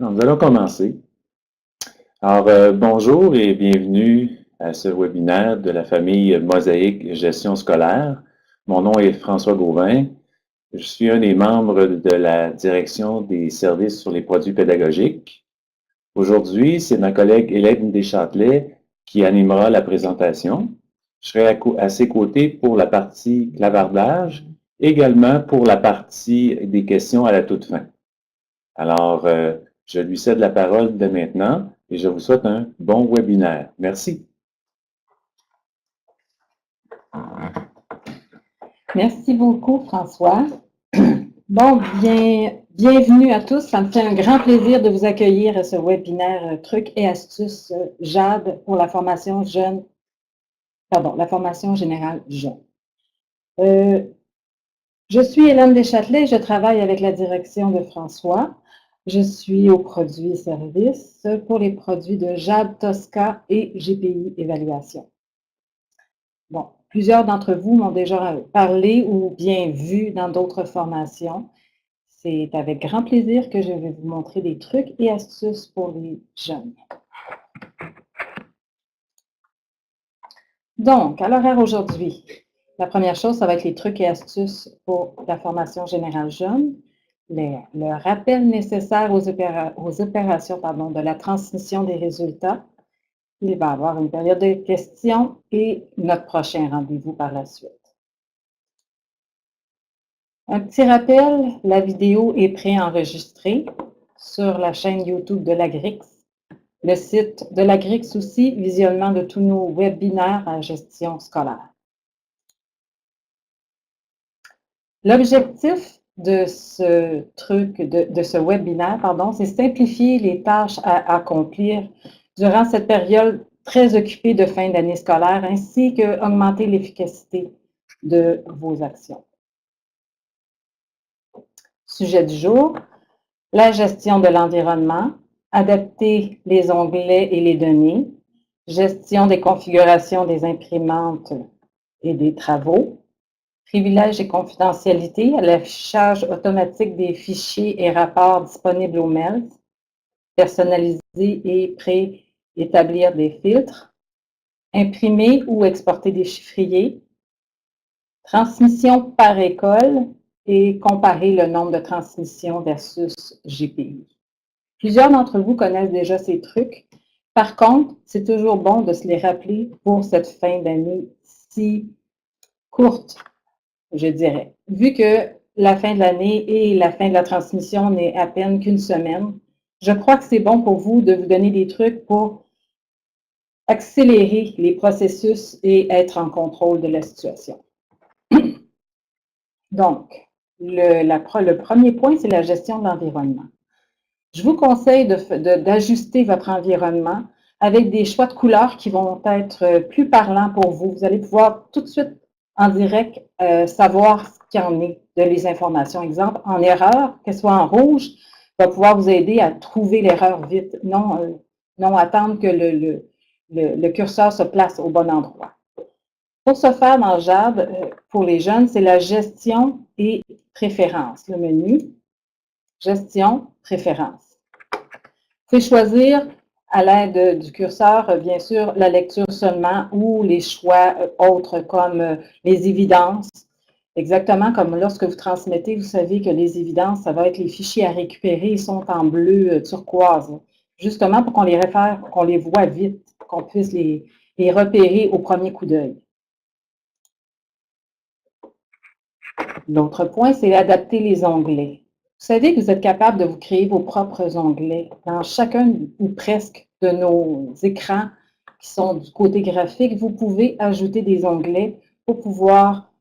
Alors, nous allons commencer. Alors, bonjour et bienvenue à ce webinaire de la famille Mosaïque Gestion scolaire. Mon nom est François Gauvin. Je suis un des membres de la direction des services sur les produits pédagogiques. Aujourd'hui, c'est ma collègue Hélène Deschâtelet qui animera la présentation. Je serai à ses côtés pour la partie clavardage, également pour la partie des questions à la toute fin. Alors, je lui cède la parole dès maintenant et je vous souhaite un bon webinaire. Merci. Merci beaucoup, François. Bon, bienvenue à tous. Ça me fait un grand plaisir de vous accueillir à ce webinaire Trucs et astuces JAD pour la formation jeune, la formation générale jeune. Je suis Hélène Deschâtelet, je travaille avec la direction de François. Je suis aux produits et services pour les produits de JAD, Tosca et GPI Évaluation. Bon, plusieurs d'entre vous m'ont déjà parlé ou bien vu dans d'autres formations. C'est avec grand plaisir que je vais vous montrer des trucs et astuces pour les jeunes. Donc, à l'horaire aujourd'hui, la première chose, ça va être les trucs et astuces pour la formation générale jeune, le rappel nécessaire aux opérations de la transmission des résultats. Il va y avoir une période de questions et notre prochain rendez-vous par la suite. Un petit rappel, la vidéo est préenregistrée sur la chaîne YouTube de l'Agrix, le site de l'Agrix aussi, visionnement de tous nos webinaires à gestion scolaire. L'objectif de ce webinaire, c'est simplifier les tâches à accomplir durant cette période très occupée de fin d'année scolaire, ainsi qu'augmenter l'efficacité de vos actions. Sujet du jour, la gestion de l'environnement, adapter les onglets et les données, gestion des configurations des imprimantes et des travaux, privilèges et confidentialité, l'affichage automatique des fichiers et rapports disponibles au mail, personnaliser et préétablir des filtres, imprimer ou exporter des chiffriers, transmission par école et comparer le nombre de transmissions versus GPI. Plusieurs d'entre vous connaissent déjà ces trucs. Par contre, c'est toujours bon de se les rappeler pour cette fin d'année si courte, je dirais. Vu que la fin de l'année et la fin de la transmission n'est à peine qu'une semaine, je crois que c'est bon pour vous de vous donner des trucs pour accélérer les processus et être en contrôle de la situation. Donc, le premier point, c'est la gestion de l'environnement. Je vous conseille d'ajuster votre environnement avec des choix de couleurs qui vont être plus parlants pour vous. Vous allez pouvoir tout de suite, en direct, savoir ce qu'il y en est de les informations. Exemple, en erreur, qu'elle soit en rouge, va pouvoir vous aider à trouver l'erreur vite, non attendre que le curseur se place au bon endroit. Pour ce faire dans JAD, pour les jeunes, c'est la gestion et préférences. Le menu, gestion, préférences. Vous pouvez choisir à l'aide du curseur, bien sûr, la lecture seulement ou les choix autres comme les évidences. Exactement comme lorsque vous transmettez, vous savez que les évidences, ça va être les fichiers à récupérer, ils sont en bleu turquoise. Justement pour qu'on les réfère, qu'on les voit vite, qu'on puisse les repérer au premier coup d'œil. L'autre point, c'est adapter les onglets. Vous savez que vous êtes capable de vous créer vos propres onglets dans chacun ou presque de nos écrans qui sont du côté graphique. Vous pouvez ajouter des onglets pour pouvoir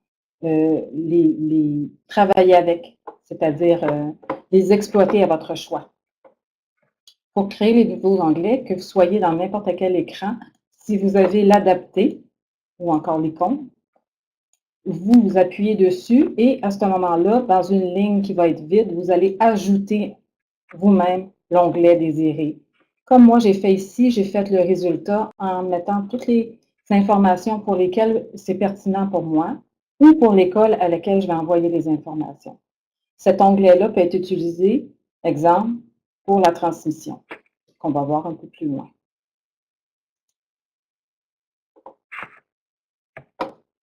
les travailler avec, c'est-à-dire les exploiter à votre choix. Pour créer les nouveaux onglets, que vous soyez dans n'importe quel écran, si vous avez l'adapter ou encore l'icône, vous appuyez dessus et à ce moment-là, dans une ligne qui va être vide, vous allez ajouter vous-même l'onglet désiré. Comme moi, j'ai fait ici, j'ai fait le résultat en mettant toutes les informations pour lesquelles c'est pertinent pour moi ou pour l'école à laquelle je vais envoyer les informations. Cet onglet-là peut être utilisé, exemple, pour la transmission, qu'on va voir un peu plus loin.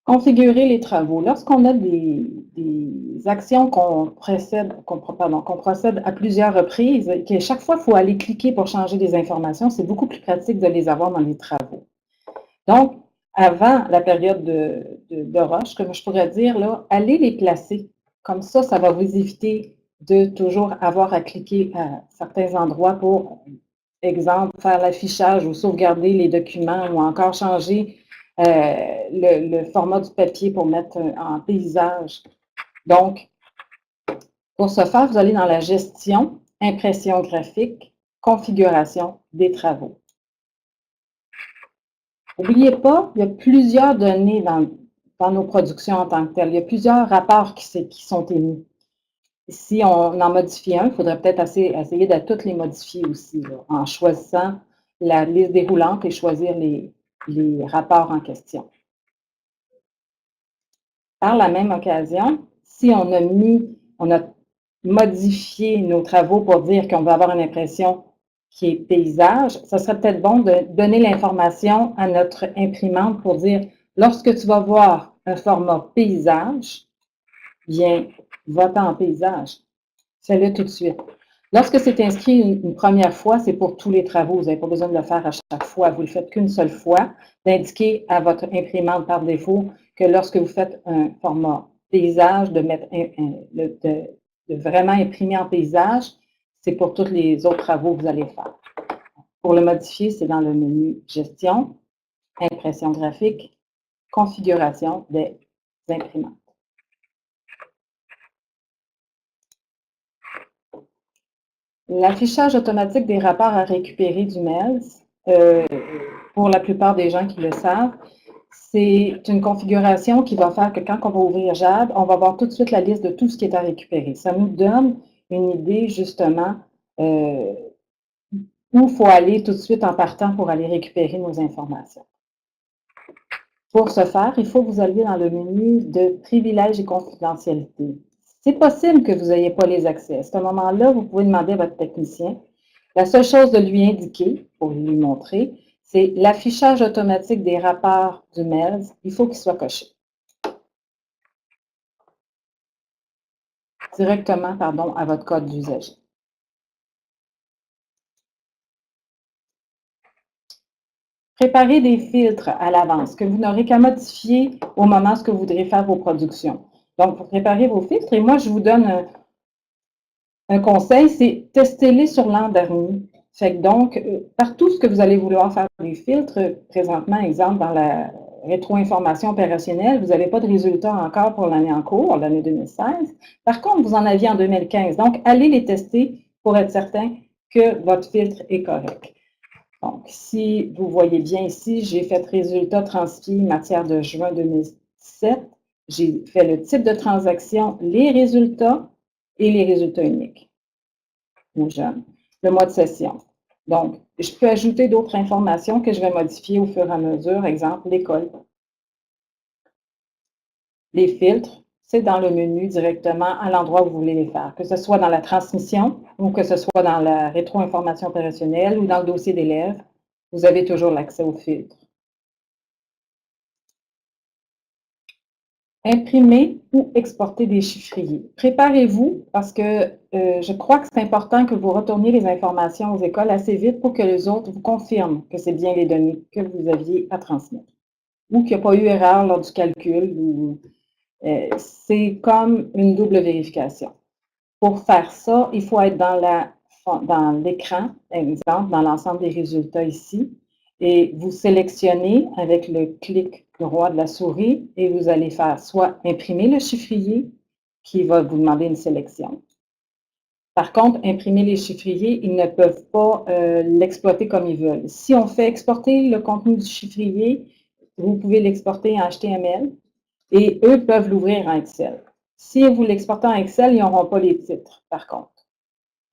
Configurer les travaux. Lorsqu'on a des actions qu'on procède à plusieurs reprises, que chaque fois, il faut aller cliquer pour changer des informations, c'est beaucoup plus pratique de les avoir dans les travaux. Donc, avant la période de rush, comme je pourrais dire, là, allez les placer. Comme ça va vous éviter de toujours avoir à cliquer à certains endroits pour, exemple, faire l'affichage ou sauvegarder les documents ou encore changer le format du papier pour mettre en paysage. Donc, pour ce faire, vous allez dans la gestion, impression graphique, configuration des travaux. N'oubliez pas, il y a plusieurs données dans nos productions en tant que telles. Il y a plusieurs rapports qui sont émis. Si on en modifie un, il faudrait peut-être essayer de toutes les modifier aussi, là, en choisissant la liste déroulante et choisir les rapports en question. Par la même occasion, si on a modifié nos travaux pour dire qu'on va avoir une impression qui est paysage, ça serait peut-être bon de donner l'information à notre imprimante pour dire, lorsque tu vas voir un format paysage, bien, va-t'en en paysage. Fais-le tout de suite. Lorsque c'est inscrit une première fois, c'est pour tous les travaux. Vous n'avez pas besoin de le faire à chaque fois. Vous le faites qu'une seule fois, d'indiquer à votre imprimante par défaut que lorsque vous faites un format paysage, de vraiment imprimer en paysage, c'est pour tous les autres travaux que vous allez faire. Pour le modifier, c'est dans le menu Gestion, Impression graphique, Configuration des imprimantes. L'affichage automatique des rapports à récupérer du MELS, pour la plupart des gens qui le savent, c'est une configuration qui va faire que quand on va ouvrir JAD, on va voir tout de suite la liste de tout ce qui est à récupérer. Ça nous donne une idée, justement, où il faut aller tout de suite en partant pour aller récupérer nos informations. Pour ce faire, il faut que vous alliez dans le menu de privilèges et confidentialité. C'est possible que vous n'ayez pas les accès. À ce moment-là, vous pouvez demander à votre technicien. La seule chose de lui indiquer, pour lui montrer, c'est l'affichage automatique des rapports du MELS. Il faut qu'il soit coché. Directement, pardon, à votre code d'usager. Préparez des filtres à l'avance que vous n'aurez qu'à modifier au moment où vous voudrez faire vos productions. Donc, vous préparez vos filtres et moi, je vous donne un conseil, c'est testez-les sur l'an dernier. Fait que donc, partout ce que vous allez vouloir faire des filtres, présentement, exemple, dans la rétro-information opérationnelle, vous n'avez pas de résultats encore pour l'année en cours, l'année 2016. Par contre, vous en aviez en 2015. Donc, allez les tester pour être certain que votre filtre est correct. Donc, si vous voyez bien ici, j'ai fait résultat transmis matière de juin 2017. J'ai fait le type de transaction, les résultats et les résultats uniques. Ou jeunes. Le mois de session. Donc, je peux ajouter d'autres informations que je vais modifier au fur et à mesure. Exemple, l'école. Les filtres, c'est dans le menu directement à l'endroit où vous voulez les faire, que ce soit dans la transmission ou que ce soit dans la rétro-information opérationnelle ou dans le dossier d'élèves, vous avez toujours l'accès aux filtres. Imprimer ou exporter des chiffriers. Préparez-vous parce que je crois que c'est important que vous retourniez les informations aux écoles assez vite pour que les autres vous confirment que c'est bien les données que vous aviez à transmettre ou qu'il n'y a pas eu erreur lors du calcul. C'est comme une double vérification. Pour faire ça, il faut être dans l'écran, exemple, dans l'ensemble des résultats ici, et vous sélectionnez avec le clic droit de la souris et vous allez faire soit imprimer le chiffrier qui va vous demander une sélection. Par contre, imprimer les chiffriers, ils ne peuvent pas l'exploiter comme ils veulent. Si on fait exporter le contenu du chiffrier, vous pouvez l'exporter en HTML et eux peuvent l'ouvrir en Excel. Si vous l'exportez en Excel, ils n'auront pas les titres, par contre.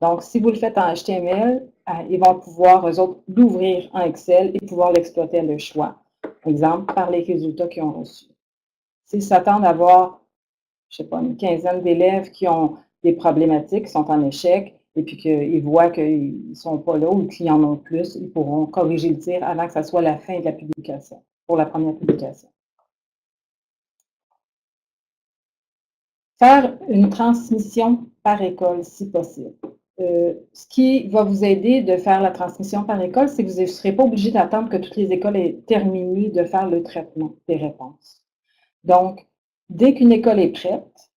Donc, si vous le faites en HTML, ils vont pouvoir, eux autres, l'ouvrir en Excel et pouvoir l'exploiter à leur choix. Exemple, par les résultats qu'ils ont reçus. S'ils s'attendent à avoir, je ne sais pas, une quinzaine d'élèves qui ont des problématiques, qui sont en échec, et puis qu'ils voient qu'ils ne sont pas là ou qu'il y en a plus, ils pourront corriger le tir avant que ça soit la fin de la publication, pour la première publication. Faire une transmission par école, si possible. Ce qui va vous aider de faire la transmission par école, c'est que vous ne serez pas obligé d'attendre que toutes les écoles aient terminé de faire le traitement des réponses. Donc, dès qu'une école est prête,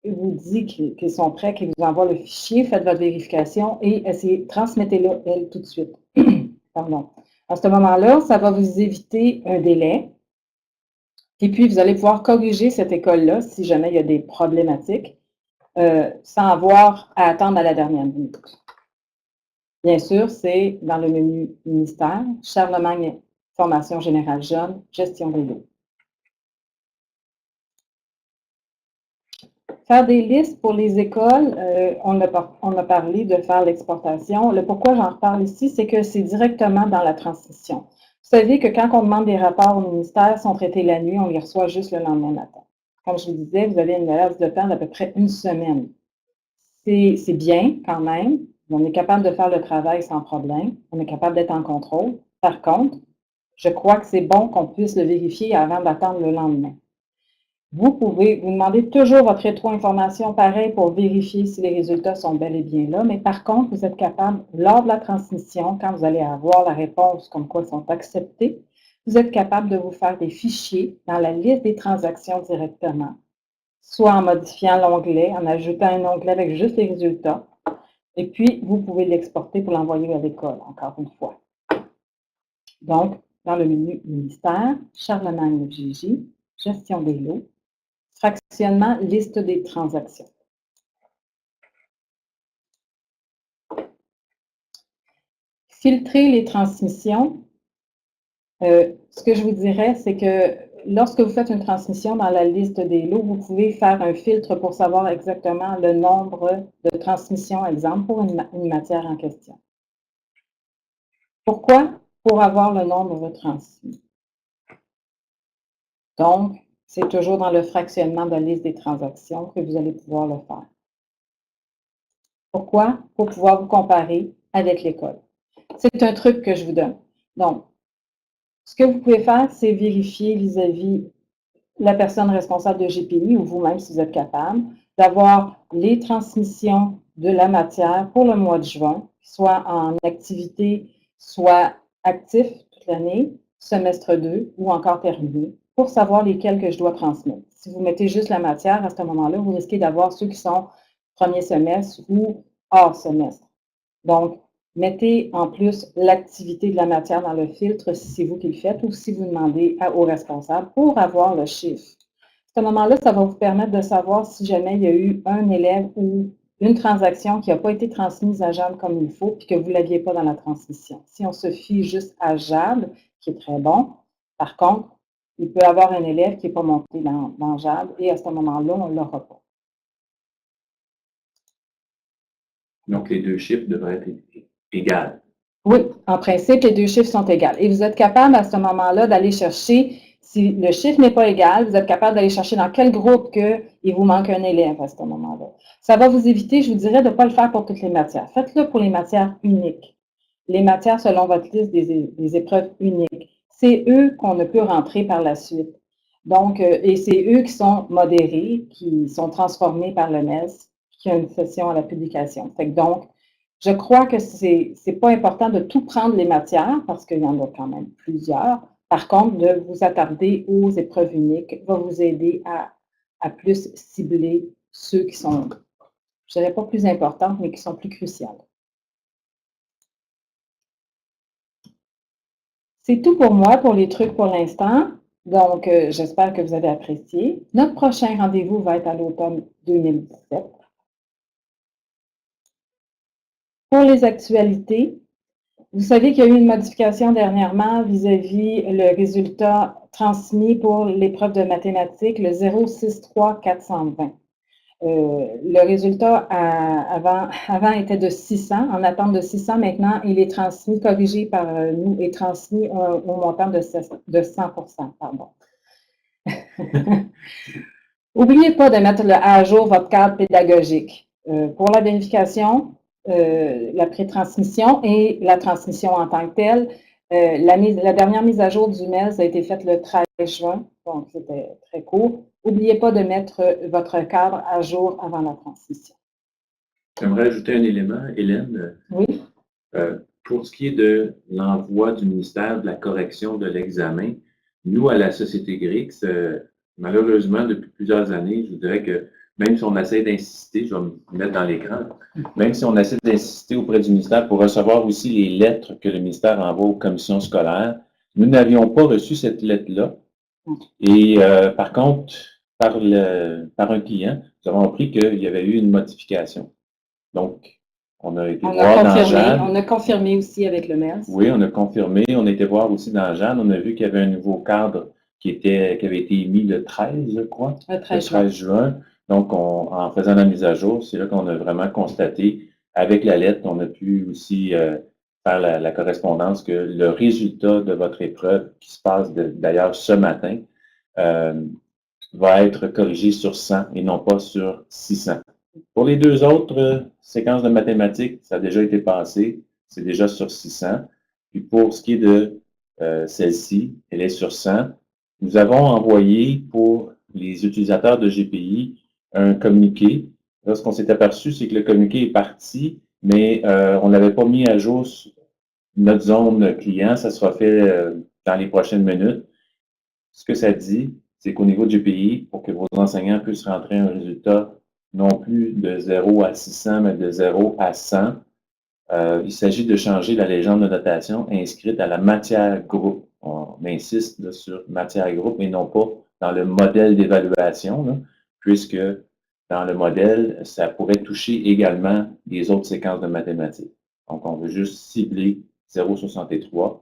il vous dit qu'ils sont prêts, qu'ils vous envoient le fichier, faites votre vérification et transmettez-le, elle, tout de suite. Pardon. À ce moment-là, ça va vous éviter un délai. Et puis, vous allez pouvoir corriger cette école-là si jamais il y a des problématiques, sans avoir à attendre à la dernière minute. Bien sûr, c'est dans le menu ministère, Charlemagne, formation générale jeune, gestion des lots. Faire des listes pour les écoles, on a parlé de faire l'exportation. Le pourquoi j'en reparle ici, c'est que c'est directement dans la transmission. Vous savez que quand on demande des rapports au ministère, ils sont traités la nuit, on les reçoit juste le lendemain matin. Comme je vous disais, vous avez une laisse de temps d'à peu près une semaine. C'est bien quand même. On est capable de faire le travail sans problème. On est capable d'être en contrôle. Par contre, je crois que c'est bon qu'on puisse le vérifier avant d'attendre le lendemain. Vous pouvez vous demander toujours votre rétro-information pareil pour vérifier si les résultats sont bel et bien là, mais par contre, vous êtes capable, lors de la transmission, quand vous allez avoir la réponse comme quoi ils sont acceptés, vous êtes capable de vous faire des fichiers dans la liste des transactions directement, soit en modifiant l'onglet, en ajoutant un onglet avec juste les résultats, et puis vous pouvez l'exporter pour l'envoyer à l'école, encore une fois. Donc, dans le menu ministère, Charlemagne FGJ, gestion des lots, fractionnement, liste des transactions. Filtrer les transmissions. Ce que je vous dirais, c'est que lorsque vous faites une transmission dans la liste des lots, vous pouvez faire un filtre pour savoir exactement le nombre de transmissions, exemple, pour une matière en question. Pourquoi? Pour avoir le nombre transmis. Donc, c'est toujours dans le fractionnement de la liste des transactions que vous allez pouvoir le faire. Pourquoi? Pour pouvoir vous comparer avec l'école. C'est un truc que je vous donne. Donc, ce que vous pouvez faire, c'est vérifier vis-à-vis la personne responsable de GPI ou vous-même, si vous êtes capable, d'avoir les transmissions de la matière pour le mois de juin, soit en activité, soit actif toute l'année, semestre 2 ou encore terminé, pour savoir lesquels que je dois transmettre. Si vous mettez juste la matière, à ce moment-là, vous risquez d'avoir ceux qui sont premier semestre ou hors semestre. Donc, mettez en plus l'activité de la matière dans le filtre si c'est vous qui le faites ou si vous demandez au responsable pour avoir le chiffre. À ce moment-là, ça va vous permettre de savoir si jamais il y a eu un élève ou une transaction qui n'a pas été transmise à JAB comme il faut puis que vous ne l'aviez pas dans la transmission. Si on se fie juste à JAB, qui est très bon, par contre, il peut y avoir un élève qui n'est pas monté dans JAB et à ce moment-là, on ne l'aura pas. Donc, les deux chiffres devraient être égaux. Oui, en principe, les deux chiffres sont égaux. Et vous êtes capable à ce moment-là d'aller chercher, si le chiffre n'est pas égal, vous êtes capable d'aller chercher dans quel groupe il vous manque un élève à ce moment-là. Ça va vous éviter, je vous dirais, de ne pas le faire pour toutes les matières. Faites-le pour les matières uniques. Les matières selon votre liste des épreuves uniques. C'est eux qu'on ne peut rentrer par la suite. Donc, et c'est eux qui sont modérés, qui sont transformés par le MES, qui a une session à la publication. Fait que donc, je crois que c'est pas important de tout prendre les matières, parce qu'il y en a quand même plusieurs. Par contre, de vous attarder aux épreuves uniques va vous aider à plus cibler ceux qui sont, je dirais pas plus importantes, mais qui sont plus cruciales. C'est tout pour moi, pour les trucs pour l'instant. Donc, j'espère que vous avez apprécié. Notre prochain rendez-vous va être à l'automne 2017. Pour les actualités, vous savez qu'il y a eu une modification dernièrement vis-à-vis le résultat transmis pour l'épreuve de mathématiques, le 063420. Le résultat avant était de 600, en attente de 600. Maintenant, il est transmis, corrigé par nous, et transmis au montant de 100%. Pardon. N'oubliez pas de mettre à jour votre cadre pédagogique. Pour la vérification, la pré-transmission et la transmission en tant que telle. La dernière mise à jour du MES a été faite le 13 juin, donc c'était très court. N'oubliez pas de mettre votre cadre à jour avant la transmission. J'aimerais ajouter un élément, Hélène. Oui. Pour ce qui est de l'envoi du ministère de la correction de l'examen, nous, à la Société GRIX, malheureusement, depuis plusieurs années, je vous dirais que même si on essaie d'insister, je vais me mettre dans l'écran, même si on essaie d'insister auprès du ministère pour recevoir aussi les lettres que le ministère envoie aux commissions scolaires, nous n'avions pas reçu cette lettre-là. Et par contre, par un client, nous avons appris qu'il y avait eu une modification. Donc, on a été voir dans Jeanne. On a confirmé aussi avec le MES. Oui, on a confirmé. On a été voir aussi dans Jeanne. On a vu qu'il y avait un nouveau cadre qui avait été émis le 13, je crois. Le 13 juin. Donc, en faisant la mise à jour, c'est là qu'on a vraiment constaté, avec la lettre, on a pu aussi faire la correspondance que le résultat de votre épreuve, qui se passe d'ailleurs ce matin, va être corrigé sur 100 et non pas sur 600. Pour les deux autres séquences de mathématiques, ça a déjà été passé. C'est déjà sur 600. Puis pour ce qui est de celle-ci, elle est sur 100. Nous avons envoyé pour les utilisateurs de GPI un communiqué. Là, ce qu'on s'est aperçu, c'est que le communiqué est parti, mais on n'avait pas mis à jour notre zone client. Ça sera fait dans les prochaines minutes. Ce que ça dit, c'est qu'au niveau du GPI, pour que vos enseignants puissent rentrer un résultat non plus de 0 à 600, mais de 0 à 100. Il s'agit de changer la légende de notation inscrite à la matière groupe. On insiste là, sur matière groupe et non pas dans le modèle d'évaluation, puisque dans le modèle, ça pourrait toucher également les autres séquences de mathématiques. Donc, on veut juste cibler 0,63.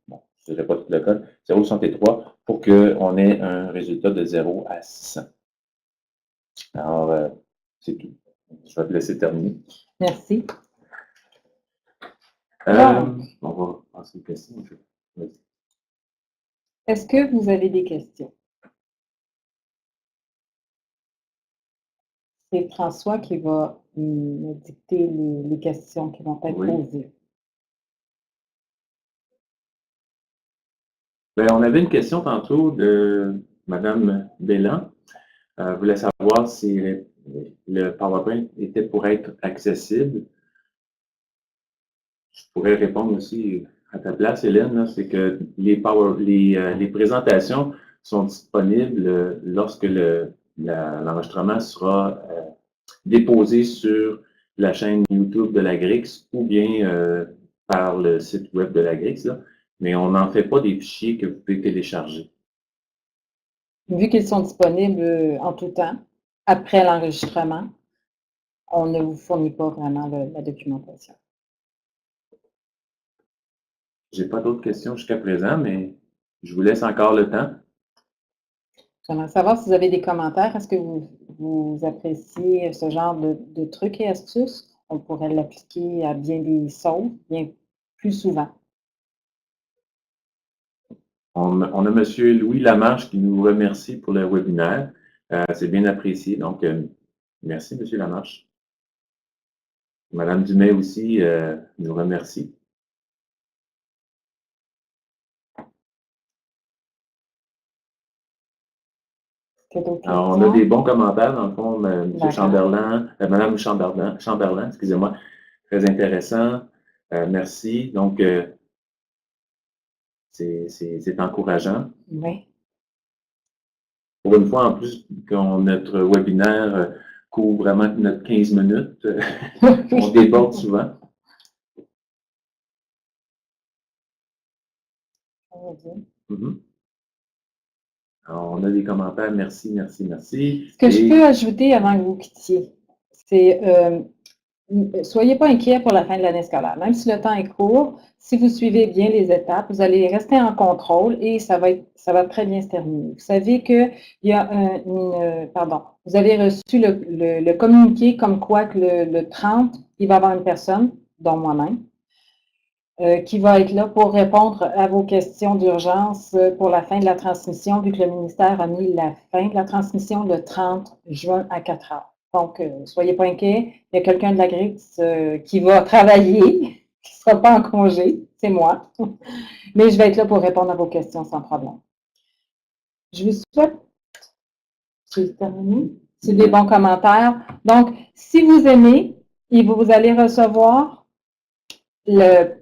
Bon, je ne dirais pas tout le code, 0,63 pour qu'on ait un résultat de 0 à 600. Alors, c'est tout. Je vais te laisser terminer. Merci. On va passer aux questions. Est-ce que vous avez des questions? C'est François qui va me dicter les questions qui vont être posées. Bien, on avait une question tantôt de Mme Bellan. Elle voulait savoir si le PowerPoint était pour être accessible. Je pourrais répondre aussi à ta place, Hélène, c'est que les présentations sont disponibles lorsque l'enregistrement sera déposé sur la chaîne YouTube de la GRIX ou bien par le site web de la GRIX, mais on n'en fait pas des fichiers que vous pouvez télécharger. Vu qu'ils sont disponibles en tout temps, après l'enregistrement, on ne vous fournit pas vraiment la documentation. Je n'ai pas d'autres questions jusqu'à présent, mais je vous laisse encore le temps. J'aimerais savoir si vous avez des commentaires. Est-ce que vous appréciez ce genre de trucs et astuces? On pourrait l'appliquer à bien des sauces, bien plus souvent. On a M. Louis Lamarche qui nous remercie pour le webinaire. C'est bien apprécié. Donc, merci, M. Lamarche. Mme Dumais aussi nous remercie. Alors, on a des bons commentaires, dans le fond, M. Chamberlain, Mme Chamberlain, excusez-moi, très intéressant. Merci. Donc, c'est encourageant. Oui. Pour une fois, en plus, quand notre webinaire couvre vraiment notre 15 minutes, on déborde souvent. Alors, on a des commentaires. Merci, merci, merci. Ce que je peux ajouter avant que vous quittiez, c'est soyez pas inquiets pour la fin de l'année scolaire. Même si le temps est court, si vous suivez bien les étapes, vous allez rester en contrôle et ça va très bien se terminer. Vous savez qu'il y a vous avez reçu le communiqué comme quoi que le 30, il va y avoir une personne, dont moi-même, qui va être là pour répondre à vos questions d'urgence pour la fin de la transmission, vu que le ministère a mis la fin de la transmission le 30 juin à 4 heures. Donc, soyez pas inquiets. Il y a quelqu'un de la GRIX qui va travailler, qui ne sera pas en congé. C'est moi. Mais je vais être là pour répondre à vos questions sans problème. Je vous souhaite, j'ai terminé, c'est des bons commentaires. Donc, si vous aimez, et vous allez recevoir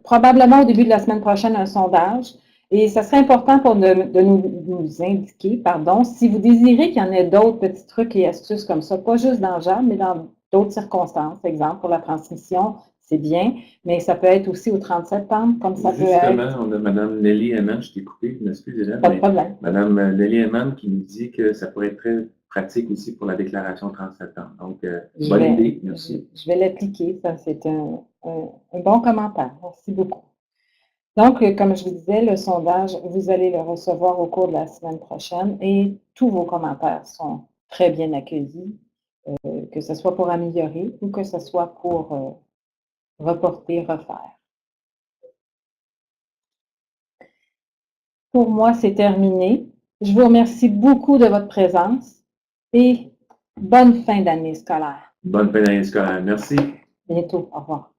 probablement au début de la semaine prochaine un sondage. Et ça serait important de nous indiquer, pardon, si vous désirez qu'il y en ait d'autres petits trucs et astuces comme ça, pas juste dans JAB, mais dans d'autres circonstances. Exemple, pour la transmission, c'est bien, mais ça peut être aussi au 30 septembre, comme ça peut être. Justement, on a Mme Nelly Eman, je t'ai coupé, je m'excuse, Hélène. Pas de problème. Mme Nelly Eman qui nous dit que ça pourrait être très pratique aussi pour la déclaration 30 septembre. Donc, bonne idée, merci. Je vais l'appliquer, ça c'est un bon commentaire. Merci beaucoup. Donc, comme je vous disais, le sondage, vous allez le recevoir au cours de la semaine prochaine et tous vos commentaires sont très bien accueillis, que ce soit pour améliorer ou que ce soit pour reporter, refaire. Pour moi, c'est terminé. Je vous remercie beaucoup de votre présence et bonne fin d'année scolaire. Bonne fin d'année scolaire. Merci. Bientôt. Au revoir.